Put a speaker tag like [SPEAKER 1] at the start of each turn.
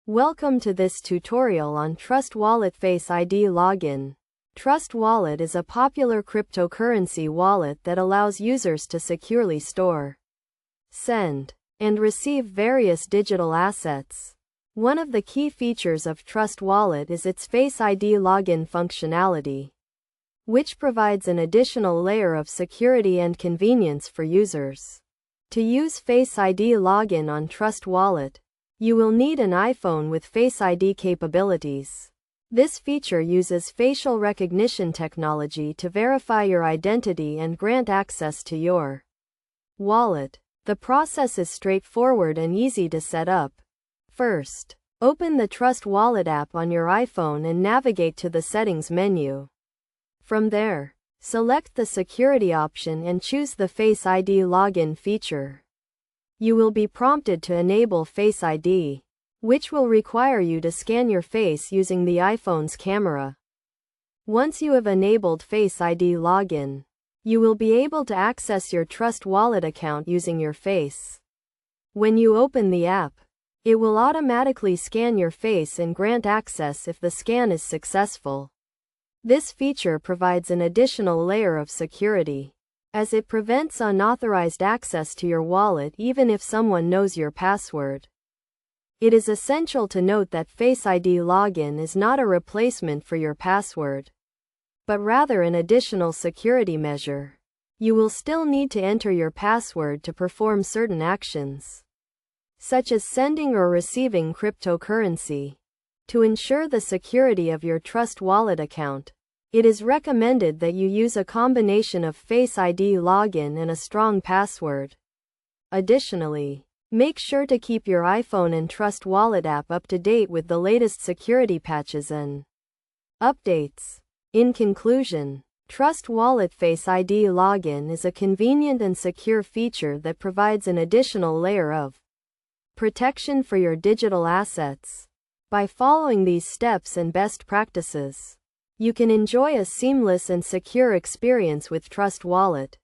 [SPEAKER 1] Welcome to this tutorial on Trust Wallet Face ID Login. Trust Wallet is a popular cryptocurrency wallet that allows users to securely store, send, and receive various digital assets. One of the key features of Trust Wallet is its Face ID login functionality, which provides an additional layer of security and convenience for users. To use Face ID login on Trust Wallet, you will need an iPhone with Face ID capabilities. This feature uses facial recognition technology to verify your identity and grant access to your wallet. The process is straightforward and easy to set up. First, open the Trust Wallet app on your iPhone and navigate to the Settings menu. From there, select the Security option and choose the Face ID login feature. You will be prompted to enable Face ID, which will require you to scan your face using the iPhone's camera. Once you have enabled Face ID login, you will be able to access your Trust Wallet account using your face. When you open the app, it will automatically scan your face and grant access if the scan is successful. This feature provides an additional layer of security, as it prevents unauthorized access to your wallet even if someone knows your password. It is essential to note that Face ID login is not a replacement for your password, but rather an additional security measure. You will still need to enter your password to perform certain actions, such as sending or receiving cryptocurrency. To ensure the security of your Trust Wallet account, it is recommended that you use a combination of Face ID login and a strong password. Additionally, make sure to keep your iPhone and Trust Wallet app up to date with the latest security patches and updates. In conclusion, Trust Wallet Face ID login is a convenient and secure feature that provides an additional layer of protection for your digital assets. By following these steps and best practices, you can enjoy a seamless and secure experience with Trust Wallet.